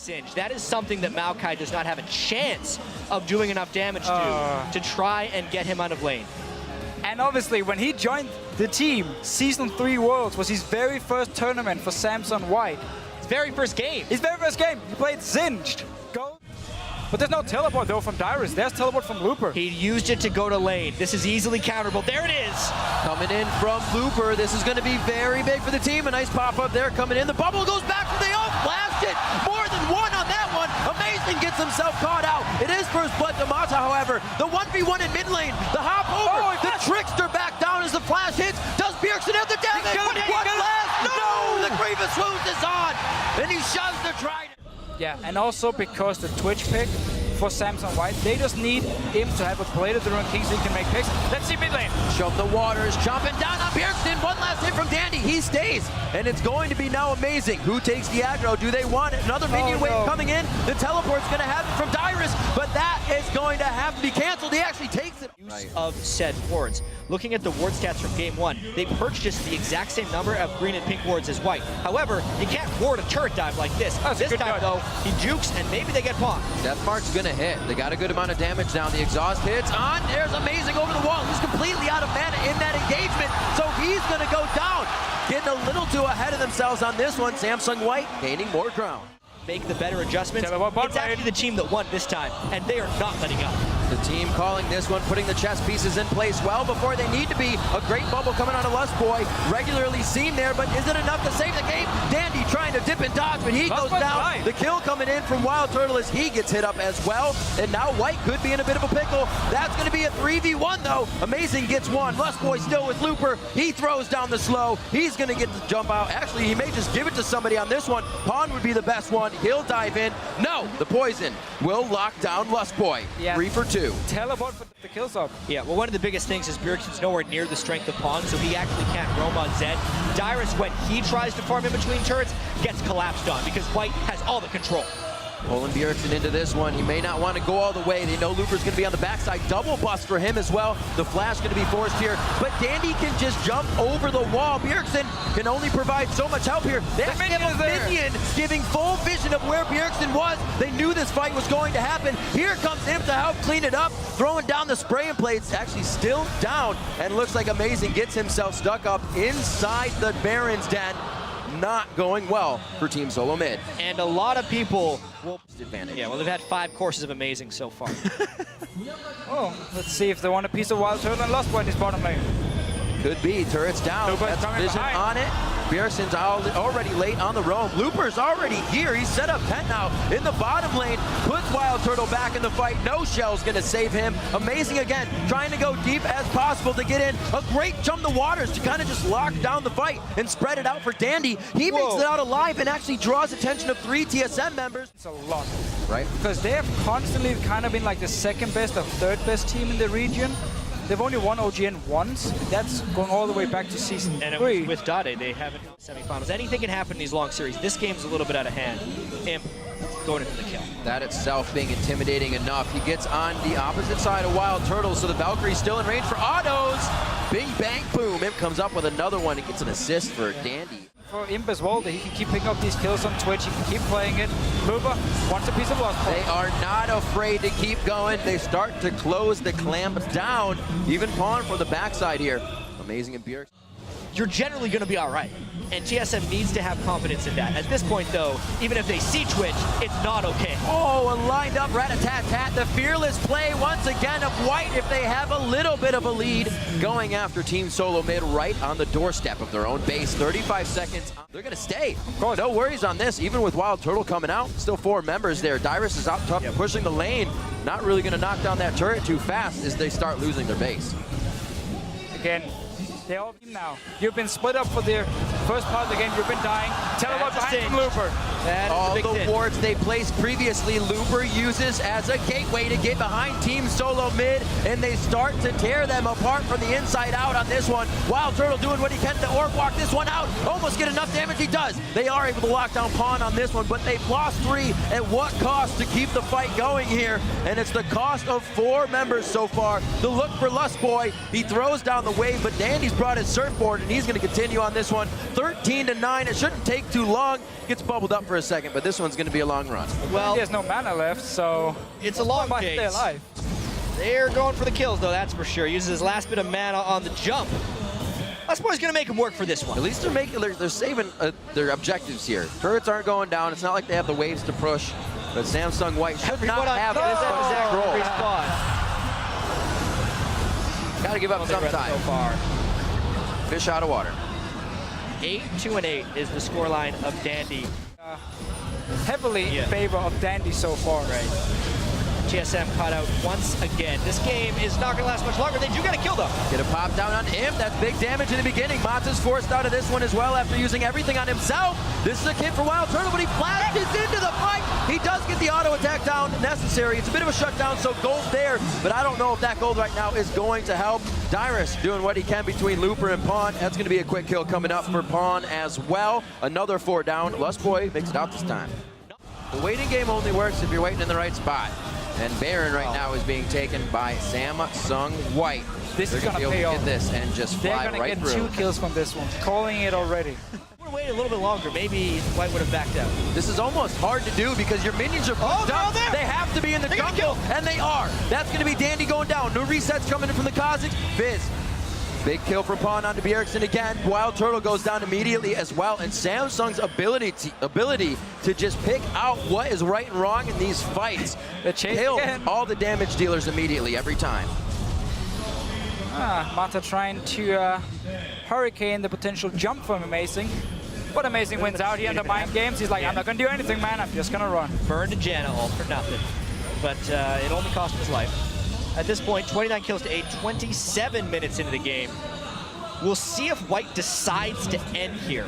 Singe. That is something that Maokai does not have a chance of doing enough damage to try and get him out of lane. And obviously, when he joined the team, Season 3 Worlds was his very first tournament for Samsung White. His very first game. His very first game, he played Singed. But there's no teleport though from Dyrus. There's teleport from Looper. He used it to go to lane. This is easily counterable. There it is. Coming in from Looper. This is going to be very big for the team. A nice pop-up there coming in. The bubble goes back for the blast it. More than one on that one. Amazing gets himself caught out. It is first blood to Mata, however. The 1v1 in mid lane. The hop over. The trickster back down as the flash hits. Does Bjergsen have the damage? What blast? No! The Grievous Wound is on. And he shoves the trident. Yeah, and also because the Twitch pick for Samsung White, they just need him to have a play to the Rune King so he can make picks. Let's see mid lane. Shove the waters, jumping down on Bjergsen. One last hit from Dandy. He stays. And it's going to be now Amazing. Who takes the aggro? Do they want it? Another minion wave coming in. The teleport's going to have it from Dyrus, but that is going to have to be canceled. He actually takes it. Use of said wards. Looking at the ward stats from game 1, they purchased the exact same number of green and pink wards as White. However, you can't ward a turret dive like this. This time, though, he jukes and maybe they get pawned. Death Mark's going to hit. They got a good amount of damage down. The exhaust hits on. There's Amazing over the wall. He's completely out of mana in that engagement, so he's going to go down. Getting a little too ahead of themselves on this one. Samsung White gaining more ground. Make the better adjustments. It's actually the team that won this time, and they are not letting up. The team calling this one, putting the chess pieces in place well before they need to be. A great bubble coming out of Lust Boy, regularly seen there, but is it enough to save the game? Dandy trying to dip and dodge, but he goes down. The kill coming in from Wild Turtle as he gets hit up as well, and now White could be in a bit of a pickle. That's going to be a 3v1 though. Amazing gets one. Lust Boy still with Looper. He throws down the slow. He's going to get the jump out. Actually, he may just give it to somebody on this one. Pawn would be the best one. He'll dive in. No, the poison will lock down Lust Boy. 3 for 2. Teleport for the kill stop. Yeah, well, one of the biggest things is Bjergsen's nowhere near the strength of Pawn, so he actually can't roam on Zed. Dyrus, when he tries to farm in between turrets, gets collapsed on because White has all the control. Pulling Bjergsen into this one. He may not want to go all the way. They know Looper's going to be on the backside. Double bust for him as well. The flash going to be forced here. But Dandy can just jump over the wall. Bjergsen can only provide so much help here. They actually have a minion giving full vision of where Bjergsen was. They knew this fight was going to happen. Here comes him to help clean it up. Throwing down the spraying plates. Actually still down. And looks like Amazing gets himself stuck up inside the Baron's den. Not going well for Team Solomid. And a lot of people will advantage. Yeah, well, they've had 5 courses of Amazing so far. Oh, let's see if they want a piece of Wild Turtle and Lust Boy in his bottom lane. Could be. Turret's down. That's vision on it. Bjergsen's already late on the roam. Looper's already here. He's set up tent now in the bottom lane. Puts Wild Turtle back in the fight. No shell's going to save him. Amazing again. Trying to go deep as possible to get in. A great jump the waters to kind of just lock down the fight and spread it out for Dandy. He makes it out alive and actually draws attention of 3 TSM members. It's a lot. Right. Because they have constantly kind of been like the second best or third best team in the region. They've only won OGN once. That's going all the way back to Season 3. With Dade, they haven't semifinals. Anything can happen in these long series. This game's a little bit out of hand. Imp going into the kill. That itself being intimidating enough. He gets on the opposite side of Wild Turtle, so the Valkyrie's still in range for autos. Bing, bang, boom. Imp comes up with another one. He gets an assist for Dandy. For Imp as well, that he can keep picking up these kills on Twitch. He can keep playing it. Looper wants a piece of Lust Boy. They are not afraid to keep going. They start to close the clamp down. Even Pawn for the backside here. Amazing and Bjergsen. You're generally going to be all right. And TSM needs to have confidence in that. At this point, though, even if they see Twitch, it's not okay. Oh, a lined up rat-a-tat-tat. The fearless play once again of White if they have a little bit of a lead. Going after Team Solomid right on the doorstep of their own base. 35 seconds. They're going to stay. No worries on this. Even with Wild Turtle coming out, still 4 members there. Dyrus is out top pushing the lane. Not really going to knock down that turret too fast as they start losing their base. Again, they're all team now. You've been split up for the first part of the game. You've been dying. Teleport behind from Looper. All the wards they placed previously, Looper uses as a gateway to get behind Team Solomid, and they start to tear them apart from the inside out on this one. Wild Turtle doing what he can to orb walk this one out. Almost get enough damage. He does. They are able to lock down Pawn on this one, but they've lost 3. At what cost to keep the fight going here? And it's the cost of 4 members so far. The look for Lust Boy. He throws down the wave, but Dandy's brought his surfboard, and he's going to continue on this one. 13-9. It shouldn't take too long. Gets bubbled up for a second, but this one's going to be a long run. Well, there's no mana left, so it's a long might stay chase. alive. They're going for the kills, though, that's for sure. Uses his last bit of mana on the jump. That's boy's going to make him work for this one. At least they're saving their objectives here. Turrets aren't going down. It's not like they have the waves to push. But Samsung White should not have this exact roll. Got to give up some time. So far. Fish out of water. 8-2-8 is the scoreline of Dandy. Heavily in favor of Dandy so far. Right. TSM caught out once again. This game is not going to last much longer. They do get a kill, though. Get a pop down on him. That's big damage in the beginning. Mata's forced out of this one as well after using everything on himself. This is a kid for Wild Turtle, but he flashes into the fight. He does get the auto attack down necessary. It's a bit of a shutdown, so gold there, but I don't know if that gold right now is going to help. Dyrus doing what he can between Looper and Pawn. That's going to be a quick kill coming up for Pawn as well. Another 4 down. Lustboy makes it out this time. The waiting game only works if you're waiting in the right spot. And Baron right now is being taken by Samsung White. This is going to pay off. Get this and just fly They're right going to through. get 2 kills from this one. Calling it already. Would have waited a little bit longer. Maybe White would have backed out. This is almost hard to do because your minions are pushed up. There. They have to be in the jungle, and they are. That's going to be Dandy going down. No resets coming in from the Kazakhs. Fizz. Big kill from Pawn onto Bjergsen again. Wild Turtle goes down immediately as well, and Samsung's ability to just pick out what is right and wrong in these fights. Kill all the damage dealers immediately every time. Mata trying to hurricane the potential jump from Amazing. But Amazing wins out here in the mind games. He's like, I'm not going to do anything, man. I'm just going to run. Burned to Janna all for nothing. But it only cost him his life. At this point, 29 kills to 8, 27 minutes into the game. We'll see if White decides to end here.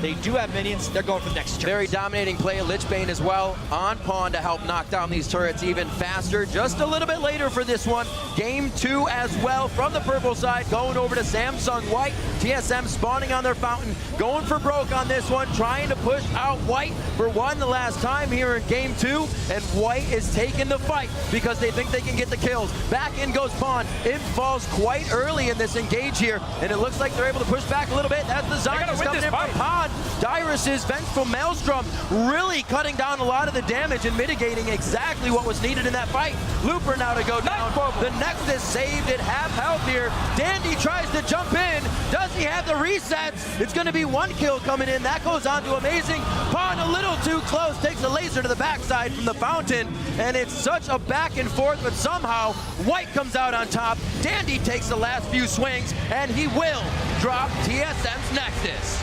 They do have minions. They're going for the next turn. Very dominating play. Lichbane as well on Pawn to help knock down these turrets even faster. Just a little bit later for this one. Game 2 as well from the purple side. Going over to Samsung White. TSM spawning on their fountain. Going for broke on this one. Trying to push out White for one the last time here in Game 2. And White is taking the fight because they think they can get the kills. Back in goes Pawn. It falls quite early in this engage here. And it looks like they're able to push back a little bit. That's the Zarya coming in from Pawn. Dyrus's Vengeful Maelstrom really cutting down a lot of the damage and mitigating exactly what was needed in that fight. Looper now to go down. The Nexus saved at half health here. Dandy tries to jump in. Does he have the resets? It's going to be 1 kill coming in. That goes on to Amazing. Pawn a little too close. Takes a laser to the backside from the fountain. And it's such a back and forth, but somehow White comes out on top. Dandy takes the last few swings, and he will drop TSM's Nexus.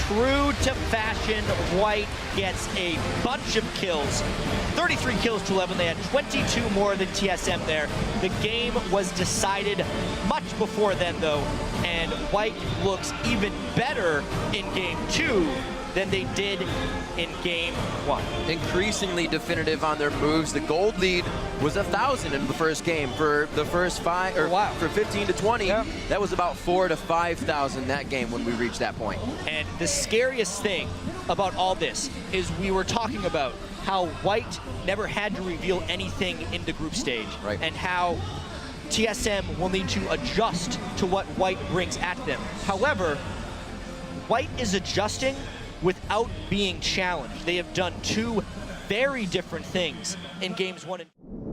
True to fashion, White gets a bunch of kills. 33 kills to 11. They had 22 more than TSM there. The game was decided much before then, though, and White looks even better in Game 2 than they did in Game 1. Increasingly definitive on their moves. The gold lead was 1,000 in the first game. For the first 5, or for 15 to 20, that was about 4,000 to 5,000 that game when we reached that point. And the scariest thing about all this is we were talking about how White never had to reveal anything in the group stage, and how TSM will need to adjust to what White brings at them. However, White is adjusting without being challenged. They have done 2 very different things in games 1 and 2.